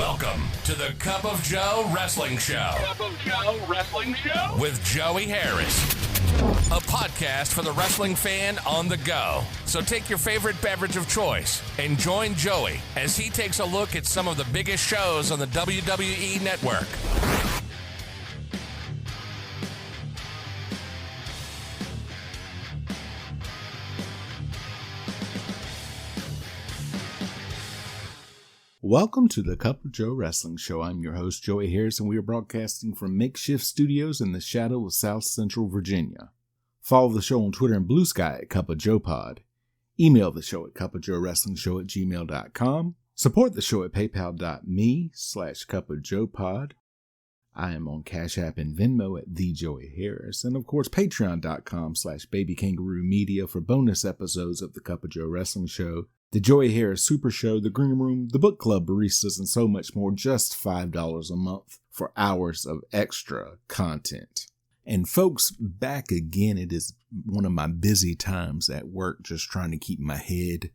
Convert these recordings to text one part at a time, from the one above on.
Welcome to the Cup of Joe Wrestling Show. Cup of Joe Wrestling Show? With Joey Harris. A podcast for the wrestling fan on the go. So take your favorite beverage of choice and join Joey as he takes a look at some of the biggest shows on the WWE Network. Welcome to the Cup of Joe Wrestling Show. I'm your host, Joey Harris, and we are broadcasting from makeshift studios in the shadow of South Central Virginia. Follow the show on Twitter and Blue Sky at Cup of Joe Pod. Email the show at cupofjoewrestlingshow@gmail.com. Support the show at paypal.me/cupofjoepod. I am on Cash App and Venmo at The Joey Harris, and of course patreon.com/babykangaroo media for bonus episodes of the Cup of Joe Wrestling Show, the Joey Harris Super Show, the Green Room, the Book Club Baristas, and so much more. Just $5 a month for hours of extra content. And folks, back again. It is one of my busy times at work, just trying to keep my head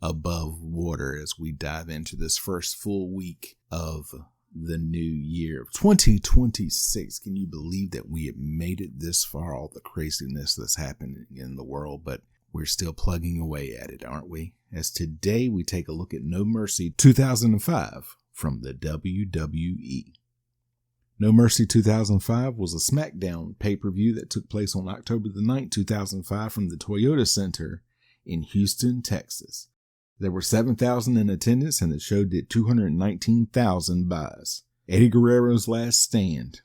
above water as we dive into this first full week of the new year of 2026. Can you believe that we have made it this far? All the craziness that's happening in the world, but we're still plugging away at it, aren't we? As today we take a look at No Mercy 2005 from the WWE. No Mercy 2005 was a SmackDown pay-per-view that took place on October the 9th, 2005 from the Toyota Center in Houston, Texas. There were 7,000 in attendance and the show did 219,000 buys. Eddie Guerrero's last stand.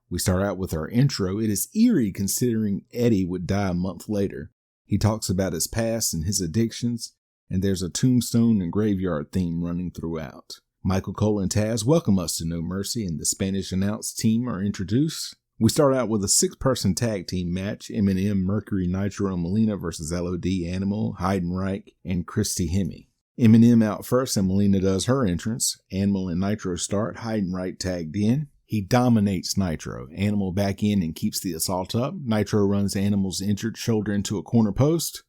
We start out with our intro. It is eerie considering Eddie would die a month later. He talks about his past and his addictions, and there's a tombstone and graveyard theme running throughout. Michael Cole and Taz welcome us to No Mercy, and the Spanish announce team are introduced. We start out with a 6-person tag team match: Eminem, Mercury, Nitro, and Melina versus LOD, Animal, Heidenreich, and Christy Hemme. Eminem out first, and Melina does her entrance. Animal and Nitro start. Heidenreich tagged in. He dominates Nitro. Animal back in and keeps the assault up. Nitro runs Animal's injured shoulder into a corner post.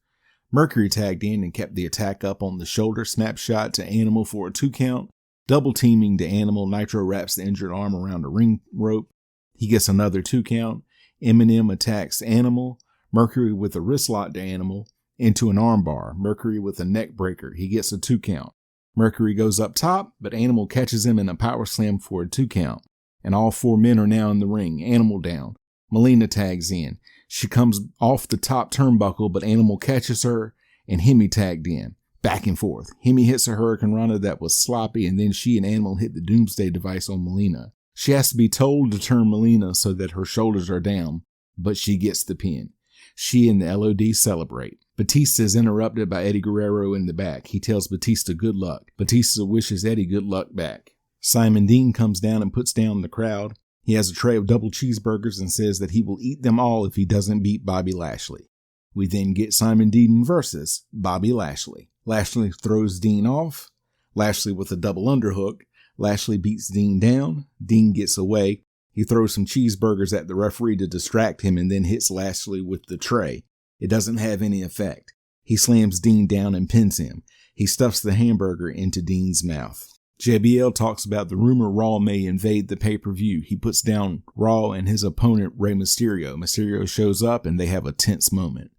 Mercury tagged in and kept the attack up on the shoulder. Snapshot to Animal for a 2 count. Double teaming to Animal. Nitro wraps the injured arm around a ring rope. He gets another 2 count. Eminem attacks Animal. Mercury with a wrist lock to Animal into an armbar. Mercury with a neck breaker. He gets a 2 count. Mercury goes up top, but Animal catches him in a power slam for a 2 count. And all 4 men are now in the ring. Animal down. Melina tags in. She comes off the top turnbuckle, but Animal catches her, and Hemme tagged in. Back and forth. Hemme hits a Hurricane Rana that was sloppy, and then she and Animal hit the Doomsday device on Melina. She has to be told to turn Melina so that her shoulders are down, but she gets the pin. She and the LOD celebrate. Batista is interrupted by Eddie Guerrero in the back. He tells Batista good luck. Batista wishes Eddie good luck back. Simon Dean comes down and puts down the crowd. He has a tray of double cheeseburgers and says that he will eat them all if he doesn't beat Bobby Lashley. We then get Simon Dean versus Bobby Lashley. Lashley throws Dean off. Lashley with a double underhook. Lashley beats Dean down. Dean gets away. He throws some cheeseburgers at the referee to distract him and then hits Lashley with the tray. It doesn't have any effect. He slams Dean down and pins him. He stuffs the hamburger into Dean's mouth. JBL talks about the rumor Raw may invade the pay-per-view. He puts down Raw and his opponent Rey Mysterio. Mysterio shows up and they have a tense moment.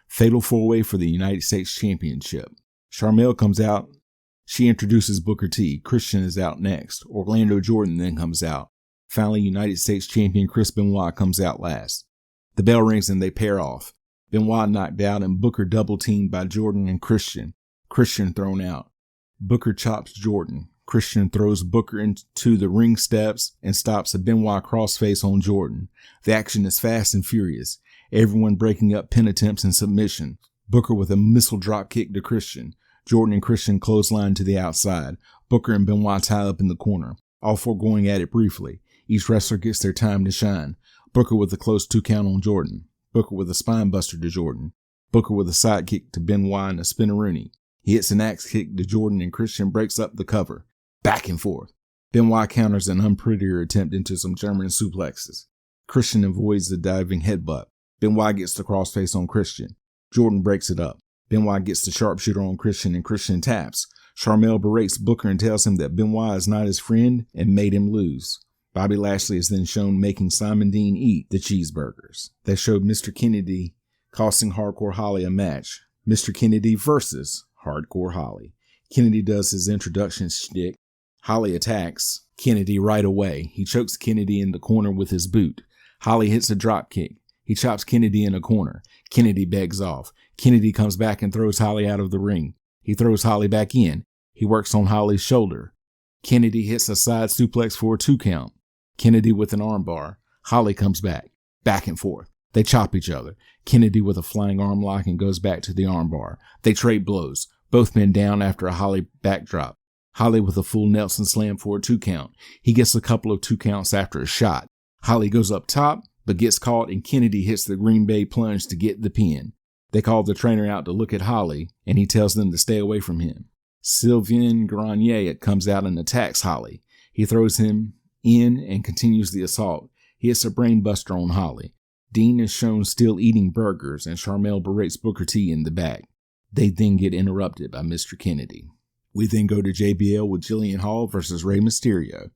Fatal 4-way for the United States Championship. Sharmel comes out. She introduces Booker T. Christian is out next. Orlando Jordan then comes out. Finally, United States Champion Chris Benoit comes out last. The bell rings and they pair off. Benoit knocked out and Booker double teamed by Jordan and Christian. Christian thrown out. Booker chops Jordan. Christian throws Booker into the ring steps and stops a Benoit crossface on Jordan. The action is fast and furious. Everyone breaking up pin attempts and submission. Booker with a missile drop kick to Christian. Jordan and Christian clothesline to the outside. Booker and Benoit tie up in the corner. All 4 going at it briefly. Each wrestler gets their time to shine. Booker with a close 2 count on Jordan. Booker with a spine buster to Jordan. Booker with a side kick to Benoit and a spinneroonie. He hits an axe kick to Jordan and Christian breaks up the cover. Back and forth. Benoit counters an unprettier attempt into some German suplexes. Christian avoids the diving headbutt. Benoit gets the crossface on Christian. Jordan breaks it up. Benoit gets the sharpshooter on Christian and Christian taps. Sharmel berates Booker and tells him that Benoit is not his friend and made him lose. Bobby Lashley is then shown making Simon Dean eat the cheeseburgers. They showed Mr. Kennedy costing Hardcore Holly a match. Mr. Kennedy versus Hardcore Holly. Kennedy does his introduction shtick. Holly attacks Kennedy right away. He chokes Kennedy in the corner with his boot. Holly hits a drop kick. He chops Kennedy in a corner. Kennedy begs off. Kennedy comes back and throws Holly out of the ring. He throws Holly back in. He works on Holly's shoulder. Kennedy hits a side suplex for a 2 count. Kennedy with an armbar. Holly comes back and forth. They chop each other. Kennedy with a flying arm lock and goes back to the armbar. They trade blows. Both men down after a Holly backdrop. Holly with a full Nelson slam for a 2 count. He gets a couple of 2 counts after a shot. Holly goes up top, but gets caught, and Kennedy hits the Green Bay plunge to get the pin. They call the trainer out to look at Holly, and he tells them to stay away from him. Sylvain Grenier comes out and attacks Holly. He throws him in and continues the assault. He hits a brainbuster on Holly. Dean is shown still eating burgers, and Sharmel berates Booker T in the back. They then get interrupted by Mr. Kennedy. We then go to JBL with Jillian Hall versus Rey Mysterio.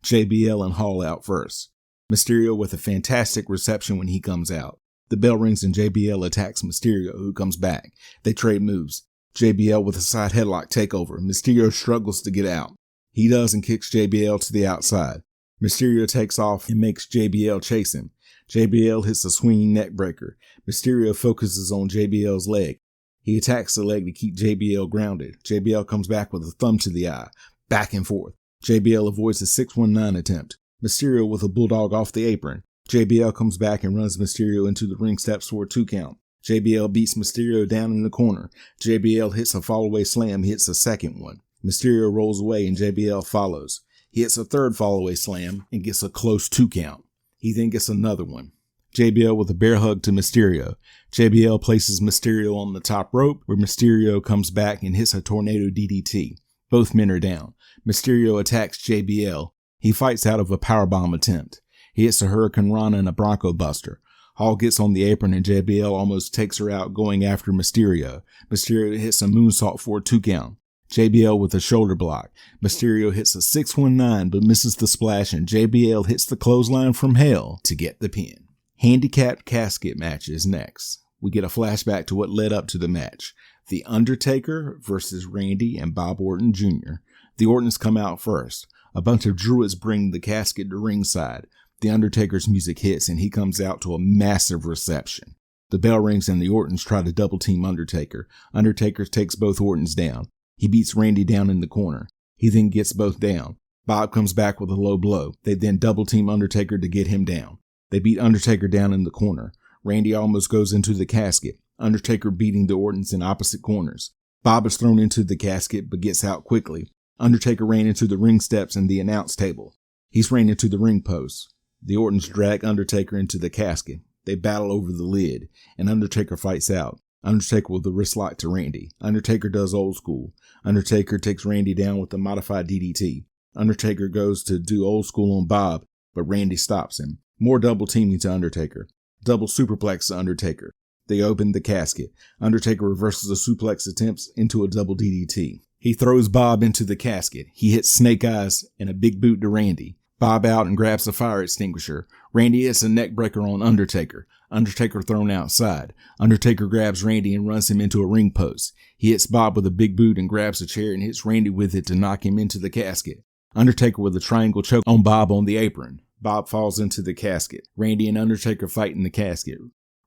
JBL and Hall out first. Mysterio with a fantastic reception when he comes out. The bell rings and JBL attacks Mysterio, who comes back. They trade moves. JBL with a side headlock takeover. Mysterio struggles to get out. He does and kicks JBL to the outside. Mysterio takes off and makes JBL chase him. JBL hits a swinging neck breaker. Mysterio focuses on JBL's leg. He attacks the leg to keep JBL grounded. JBL comes back with a thumb to the eye. Back and forth. JBL avoids a 619 attempt. Mysterio with a bulldog off the apron. JBL comes back and runs Mysterio into the ring steps for a 2 count. JBL beats Mysterio down in the corner. JBL hits a fallaway slam, hits a second one. Mysterio rolls away and JBL follows. He hits a third fallaway slam and gets a close 2 count. He then gets another one. JBL with a bear hug to Mysterio. JBL places Mysterio on the top rope, where Mysterio comes back and hits a tornado DDT. Both men are down. Mysterio attacks JBL. He fights out of a powerbomb attempt. He hits a Hurricane Rana and a Bronco Buster. Hall gets on the apron and JBL almost takes her out going after Mysterio. Mysterio hits a moonsault for a 2 count. JBL with a shoulder block. Mysterio hits a 619 but misses the splash, and JBL hits the clothesline from hell to get the pin. Handicapped casket match is next. We get a flashback to what led up to the match. The Undertaker versus Randy and Bob Orton Jr. The Ortons come out first. A bunch of druids bring the casket to ringside. The Undertaker's music hits and he comes out to a massive reception. The bell rings and the Ortons try to double team Undertaker. Undertaker takes both Ortons down. He beats Randy down in the corner. He then gets both down. Bob comes back with a low blow. They then double team Undertaker to get him down. They beat Undertaker down in the corner. Randy almost goes into the casket. Undertaker beating the Ortons in opposite corners. Bob is thrown into the casket but gets out quickly. Undertaker ran into the ring steps and the announce table. He's ran into the ring post. The Ortons drag Undertaker into the casket. They battle over the lid, and Undertaker fights out. Undertaker with a wrist lock to Randy. Undertaker does old school. Undertaker takes Randy down with a modified DDT. Undertaker goes to do old school on Bob, but Randy stops him. More double teaming to Undertaker. Double superplex to Undertaker. They open the casket. Undertaker reverses the suplex attempts into a double DDT. He throws Bob into the casket. He hits Snake Eyes and a big boot to Randy. Bob out and grabs a fire extinguisher. Randy hits a neck breaker on Undertaker. Undertaker thrown outside. Undertaker grabs Randy and runs him into a ring post. He hits Bob with a big boot and grabs a chair and hits Randy with it to knock him into the casket. Undertaker with a triangle choke on Bob on the apron. Bob falls into the casket. Randy and Undertaker fight in the casket.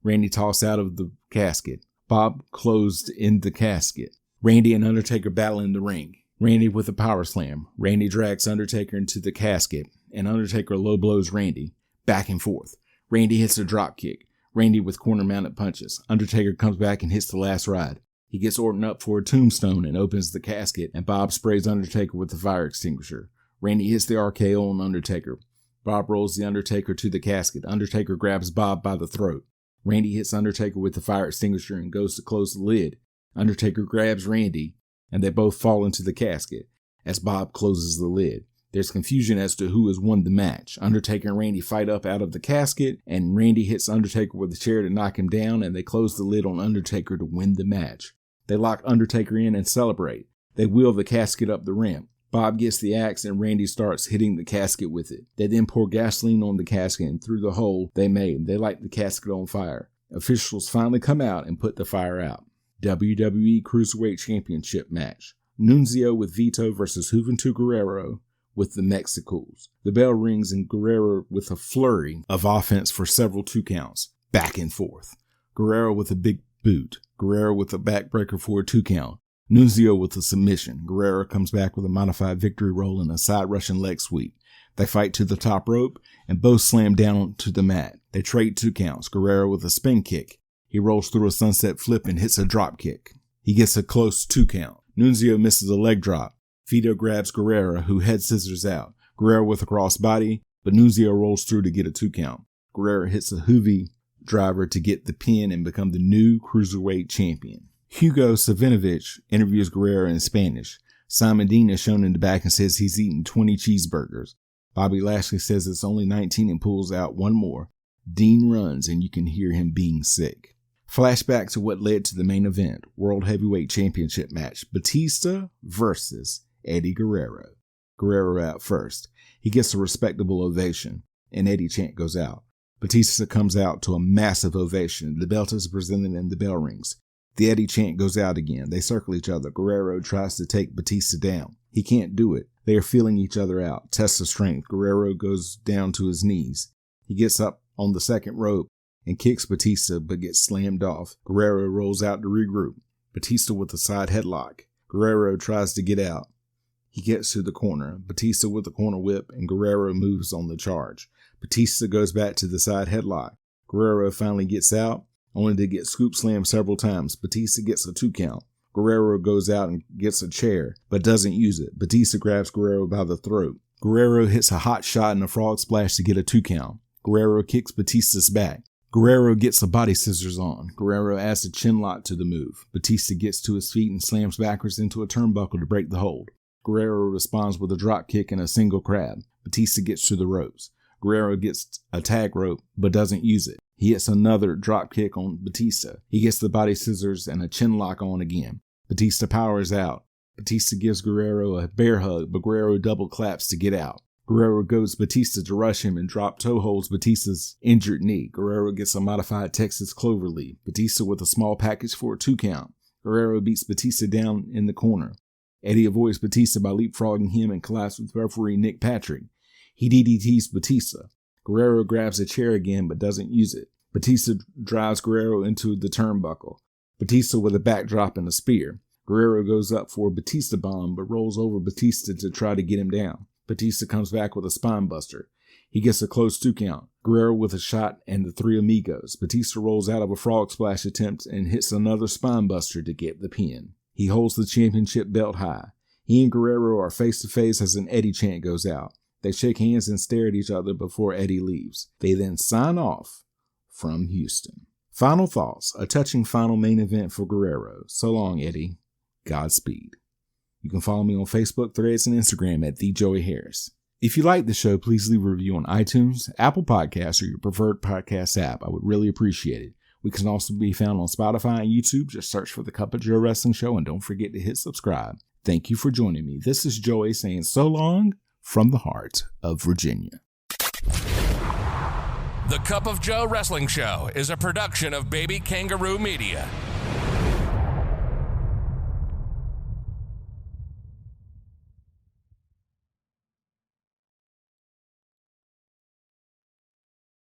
Randy tossed out of the casket. Bob closed in the casket. Randy and Undertaker battle in the ring. Randy with a power slam. Randy drags Undertaker into the casket, and Undertaker low blows Randy. Back and forth. Randy hits a drop kick. Randy with corner mounted punches. Undertaker comes back and hits the last ride. He gets Orton up for a tombstone and opens the casket, and Bob sprays Undertaker with the fire extinguisher. Randy hits the RKO on Undertaker. Bob rolls the Undertaker to the casket. Undertaker grabs Bob by the throat. Randy hits Undertaker with the fire extinguisher and goes to close the lid. Undertaker grabs Randy, and they both fall into the casket as Bob closes the lid. There's confusion as to who has won the match. Undertaker and Randy fight up out of the casket, and Randy hits Undertaker with a chair to knock him down, and they close the lid on Undertaker to win the match. They lock Undertaker in and celebrate. They wheel the casket up the ramp. Bob gets the axe and Randy starts hitting the casket with it. They then pour gasoline on the casket, and through the hole they made, they light the casket on fire. Officials finally come out and put the fire out. WWE Cruiserweight Championship match. Nunzio with Vito versus Juventud Guerrero with the Mexicals. The bell rings and Guerrero with a flurry of offense for several 2 counts. Back and forth. Guerrero with a big boot. Guerrero with a backbreaker for a 2 count. Nunzio with a submission. Guerrero comes back with a modified victory roll and a side Russian leg sweep. They fight to the top rope and both slam down to the mat. They trade 2 counts. Guerrero with a spin kick. He rolls through a sunset flip and hits a drop kick. He gets a close 2 count. Nunzio misses a leg drop. Vito grabs Guerrero, who head scissors out. Guerrero with a crossbody, but Nunzio rolls through to get a 2 count. Guerrero hits a Hoovy driver to get the pin and become the new Cruiserweight champion. Hugo Savinovich interviews Guerrero in Spanish. Simon Dean is shown in the back and says he's eaten 20 cheeseburgers. Bobby Lashley says it's only 19 and pulls out 1 more. Dean runs and you can hear him being sick. Flashback to what led to the main event, World Heavyweight Championship match, Batista versus Eddie Guerrero. Guerrero out first. He gets a respectable ovation, and Eddie chant goes out. Batista comes out to a massive ovation. The belt is presented and the bell rings. The Eddie chant goes out again. They circle each other. Guerrero tries to take Batista down. He can't do it. They are feeling each other out. Test of strength. Guerrero goes down to his knees. He gets up on the second rope and kicks Batista but gets slammed off. Guerrero rolls out to regroup. Batista with a side headlock. Guerrero tries to get out. He gets to the corner. Batista with a corner whip and Guerrero moves on the charge. Batista goes back to the side headlock. Guerrero finally gets out, only to get scoop slammed several times. Batista gets a 2 count. Guerrero goes out and gets a chair, but doesn't use it. Batista grabs Guerrero by the throat. Guerrero hits a hot shot and a frog splash to get a 2 count. Guerrero kicks Batista's back. Guerrero gets a body scissors on. Guerrero adds a chin lock to the move. Batista gets to his feet and slams backwards into a turnbuckle to break the hold. Guerrero responds with a drop kick and a single crab. Batista gets to the ropes. Guerrero gets a tag rope, but doesn't use it. He hits another drop kick on Batista. He gets the body scissors and a chin lock on again. Batista powers out. Batista gives Guerrero a bear hug, but Guerrero double claps to get out. Guerrero goes Batista to rush him and drop toe holds Batista's injured knee. Guerrero gets a modified Texas cloverleaf. Batista with a small package for a 2 count. Guerrero beats Batista down in the corner. Eddie avoids Batista by leapfrogging him and collides with referee Nick Patrick. He DDTs Batista. Guerrero grabs a chair again but doesn't use it. Batista drives Guerrero into the turnbuckle. Batista with a backdrop and a spear. Guerrero goes up for a Batista bomb but rolls over Batista to try to get him down. Batista comes back with a spine buster. He gets a close 2 count. Guerrero with a shot and the 3 amigos. Batista rolls out of a frog splash attempt and hits another spine buster to get the pin. He holds the championship belt high. He and Guerrero are face to face as an Eddie chant goes out. They shake hands and stare at each other before Eddie leaves. They then sign off from Houston. Final thoughts. A touching final main event for Guerrero. So long, Eddie. Godspeed. You can follow me on Facebook, Threads, and Instagram at TheJoeyHarris. If you like the show, please leave a review on iTunes, Apple Podcasts, or your preferred podcast app. I would really appreciate it. We can also be found on Spotify and YouTube. Just search for The Cup of Joe Wrestling Show and don't forget to hit subscribe. Thank you for joining me. This is Joey saying so long from the heart of Virginia. The Cup of Joe Wrestling Show is a production of Baby Kangaroo Media.